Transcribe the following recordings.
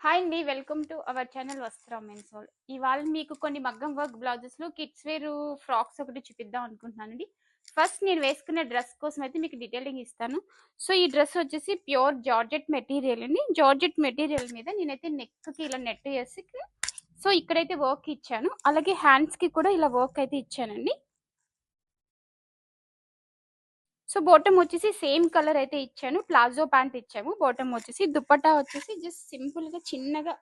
Hi అండి. Welcome to our channel Vastra men's world. ఇవాళ మీకు కొన్ని మగ్గం వర్క్ బ్లౌజెస్‌లో కిడ్స్ వేర్ ఫ్రాక్స్ ఒకటి చూపిద్దాం అనుకుంటున్నానండి. ఫస్ట్ నేను వేసుకున్న డ్రెస్ కోసం అయితే మీకు డీటెయిలింగ్ ఇస్తాను. సో, ఈ డ్రెస్ వచ్చేసి ప్యూర్ జార్జెట్ మెటీరియల్ అండి. జార్జెట్ మెటీరియల్ మీద నేనైతే నెక్‌కి ఇలా నెట్ చేసి సో, ఇక్కడైతే వర్క్ ఇచ్చాను. అలాగే హ్యాండ్స్‌కి కూడా ఇలా వర్క్ అయితే ఇచ్చానండి. సో, బాటమ్ వచ్చేసి సేమ్ కలర్ అయితే ఇచ్చాను. ప్లాజో ప్యాంట్ ఇచ్చాము. బాటమ్ వచ్చేసి దుపట్టా వచ్చేసి జస్ట్ సింపుల్‌గా చిన్నగా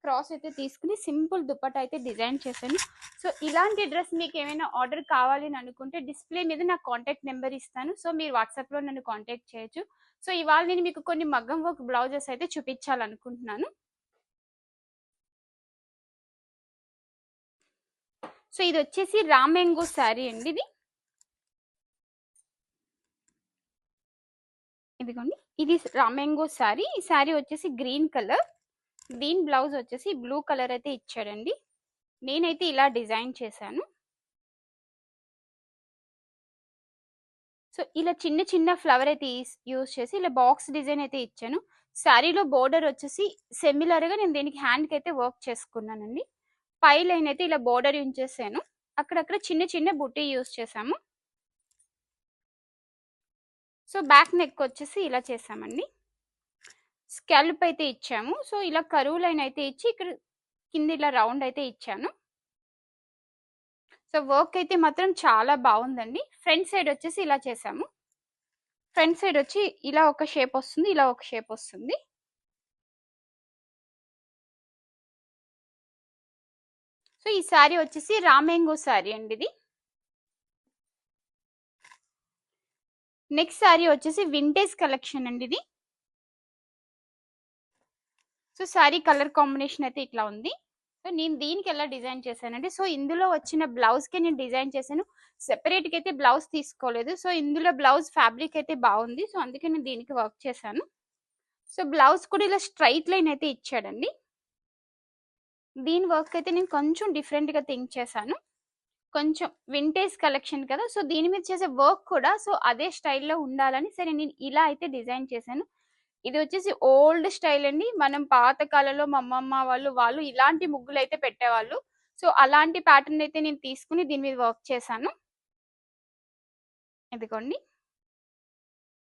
క్రాస్ అయితే తీసుకుని సింపుల్ దుపట్టా అయితే డిజైన్ చేశాను. సో, ఇలాంటి డ్రెస్ మీకు ఏమైనా ఆర్డర్ కావాలి అని అనుకుంటే డిస్ప్లే మీద నా కాంటాక్ట్ నెంబర్ ఇస్తాను. సో, మీరు వాట్సాప్‌లో నన్ను కాంటాక్ట్ చేయొచ్చు. సో, ఇవాళ నేను మీకు కొన్ని మగ్గం వర్క్ బ్లౌజెస్ అయితే చూపించాలనుకుంటున్నాను. సో, ఇది వచ్చేసి రామెంగో శారీ అండి ఇది. ఇదిగోండి. ఇది రామెంగో శారీ. ఈ శారీ వచ్చేసి గ్రీన్ కలర్. దీని బ్లౌజ్ వచ్చేసి బ్లూ కలర్ అయితే ఇచ్చాడండి. నేనైతే ఇలా డిజైన్ చేశాను. సో, ఇలా చిన్న చిన్న ఫ్లవర్ అయితే యూజ్ చేసి ఇలా బాక్స్ డిజైన్ అయితే ఇచ్చాను. శారీలో బోర్డర్ వచ్చేసి సిమిలర్‌గా నేను దీనికి హ్యాండ్‌కి అయితే వర్క్ చేసుకున్నానండి. పై లైన్ అయితే ఇలా బోర్డర్ ఉంచేసాను. అక్కడక్కడ చిన్న చిన్న బుట్టి యూజ్ చేశాము. సో, బ్యాక్ నెక్ వచ్చేసి ఇలా చేశామండి. స్కాల్ప్ అయితే ఇచ్చాము. సో, ఇలా కర్వ్ లైన్ అయితే ఇచ్చి ఇక్కడ కింద ఇలా రౌండ్ అయితే ఇచ్చాను. సో, వర్క్ అయితే మాత్రం చాలా బావుందండి. ఫ్రంట్ సైడ్ వచ్చేసి ఇలా చేశాము. ఫ్రంట్ సైడ్ వచ్చి ఇలా ఒక షేప్ వస్తుంది. ఇలా ఒక షేప్ వస్తుంది. సో, ఈ శారీ వచ్చేసి రామెంగో శారీ అండి ఇది. నెక్స్ట్ శారీ వచ్చేసి వింటేజ్ కలెక్షన్ అండి ఇది. సో, శారీ కలర్ కాంబినేషన్ అయితే ఇట్లా ఉంది. సో, నేను దీనికి ఎలా డిజైన్ చేశానంటే, సో, ఇందులో వచ్చిన బ్లౌజ్‌కే నేను డిజైన్ చేశాను. సెపరేట్‌గా అయితే బ్లౌజ్ తీసుకోలేదు. సో, ఇందులో బ్లౌజ్ ఫ్యాబ్రిక్ అయితే బావుంది. సో, అందుకే నేను దీనికి వర్క్ చేశాను. సో, బ్లౌజ్ కూడా ఇలా స్ట్రెయిట్ లైన్ అయితే ఇచ్చాడండి. దీని వర్క్ అయితే నేను కొంచెం డిఫరెంట్‌గా థింక్ చేశాను. కొంచెం వింటేజ్ కలెక్షన్ కదా! సో, దీని మీద చేసే వర్క్ కూడా సో, అదే స్టైల్‌లో ఉండాలని సరే నేను ఇలా అయితే డిజైన్ చేశాను. ఇది వచ్చేసి ఓల్డ్ స్టైల్ అండి. మనం పాత కాలంలో మా అమ్మమ్మ వాళ్ళు ఇలాంటి ముగ్గులైతే పెట్టేవాళ్ళు. సో, అలాంటి ప్యాటర్న్ అయితే నేను తీసుకొని దీని మీద వర్క్ చేశాను. ఇదిగోండి.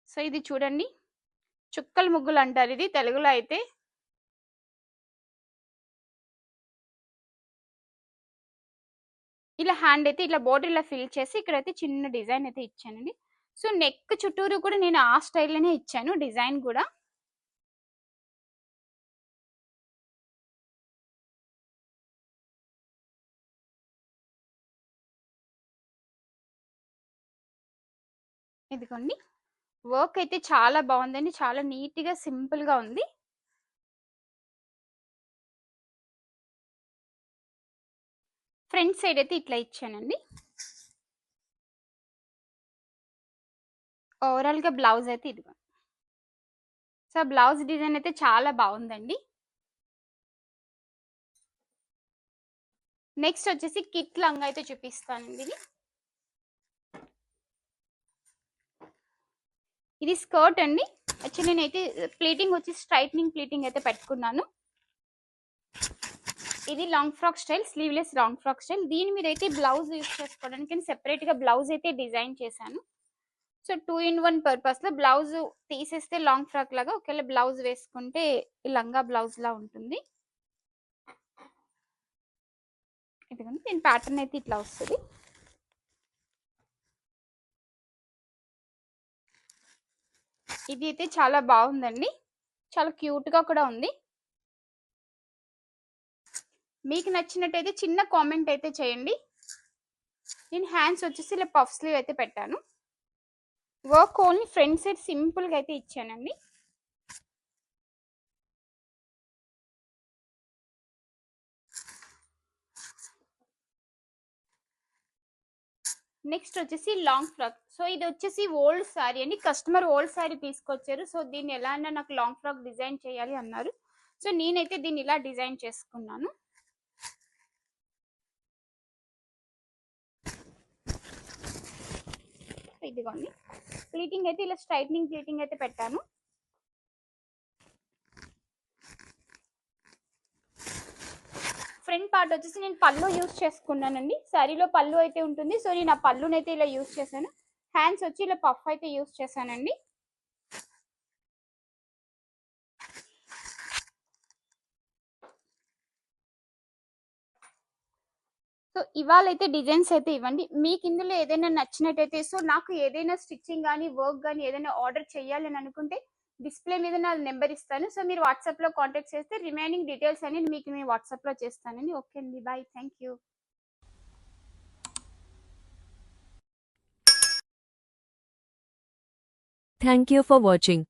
సో, ఇది చూడండి. చుక్కల ముగ్గులంటారు ఇది తెలుగులో అయితే. ఇలా హ్యాండ్ అయితే ఇలా బోర్డర్ ఇలా ఫిల్ చేసి ఇక్కడైతే చిన్న డిజైన్ అయితే ఇచ్చానండి. సో, నెక్ చుట్టూరు కూడా నేను ఆ స్టైల్‌లోనే ఇచ్చాను డిజైన్ గూడా. ఇదిగోండి. వర్క్ అయితే చాలా బావుందండి. చాలా నీట్‌గా సింపుల్‌గా ఉంది. ఫ్రంట్ సైడ్ అయితే ఇట్లా ఇచ్చానండి. ఓవరాల్‌గా బ్లౌజ్ అయితే ఇదిగో. సో, బ్లౌజ్ డిజైన్ అయితే చాలా బావుందండి. నెక్స్ట్ వచ్చేసి కిట్ లంగా అయితే చూపిస్తానండి ఇది. ఇది స్కర్ట్ అండి. యాక్చువల్లీ నేనైతే ప్లీటింగ్ వచ్చి స్ట్రైట్నింగ్ ప్లీటింగ్ అయితే పెట్టుకున్నాను. ఇది long frock style, sleeveless long frock style. దీని మీద అయితే బ్లౌజ్ యూజ్ చేసుకోవడానికి సెపరేట్‌గా బ్లౌజ్ అయితే డిజైన్ చేశాను. సో, 2 ఇన్ 1 పర్పస్‌లో బ్లౌజ్ తీసేస్తే లాంగ్ ఫ్రాక్ లాగా, ఒకవేళ బ్లౌజ్ వేసుకుంటే ఈ లంగా బ్లౌజ్‌లా ఉంటుంది. ఇదిగోండి. దీని ప్యాటర్న్ అయితే ఇట్లా వస్తది. ఇది అయితే చాలా బావుందండి. చాలా క్యూట్‌గా కూడా ఉంది. మీకు నచ్చినట్టయితే చిన్న కామెంట్ అయితే చేయండి. నేను హ్యాండ్స్ వచ్చేసి ఇలా పఫ్ స్లీవ్ అయితే పెట్టాను. వర్క్ ఓన్లీ ఫ్రంట్ సైడ్ సింపుల్‌గా అయితే ఇచ్చానండి. నెక్స్ట్ వచ్చేసి లాంగ్ ఫ్రాక్. సో, ఇది వచ్చేసి ఓల్డ్ సారీ అండి. కస్టమర్ ఓల్డ్ సారీ తీసుకొచ్చారు. సో, దీన్ని ఎలా అన్నా నాకు లాంగ్ ఫ్రాక్ డిజైన్ చేయాలి అన్నారు. సో, నేనైతే దీన్ని ఇలా డిజైన్ చేసుకున్నాను. ఇదిగోండి. ప్లీటింగ్ అయితే ఇలా స్ట్రైట్నింగ్ ప్లీటింగ్ అయితే పెట్టాను. సెకండ్ పార్ట్ వచ్చేసి నేను పళ్ళు యూస్ చేసుకున్నానండి. శారీలో పళ్ళు అయితే ఉంటుంది. సో నేను ఆ పళ్ళునైతే ఇలా యూస్ చేశాను. హ్యాండ్స్ వచ్చి ఇలా పఫ్ అయితే యూస్ చేశానండి. సో ఇవాళైతే డిజైన్స్ అయితే ఇవ్వండి. మీకు ఇందులో ఏదైనా నచ్చినట్టయితే సో నాకు ఏదైనా స్టిచ్చింగ్ కానీ వర్క్ కానీ ఏదైనా ఆర్డర్ చేయాలని అనుకుంటే డిస్ప్లే మీద నా నెంబర్ ఇస్తాను. సో మీరు వాట్సాప్లో కాంటాక్ట్ చేస్తే రిమైనింగ్ డీటెయిల్స్ అనేది మీకు నేను వాట్సాప్లో చేస్తానండి. ఓకే అండి, bye, thank you. Thank you for watching.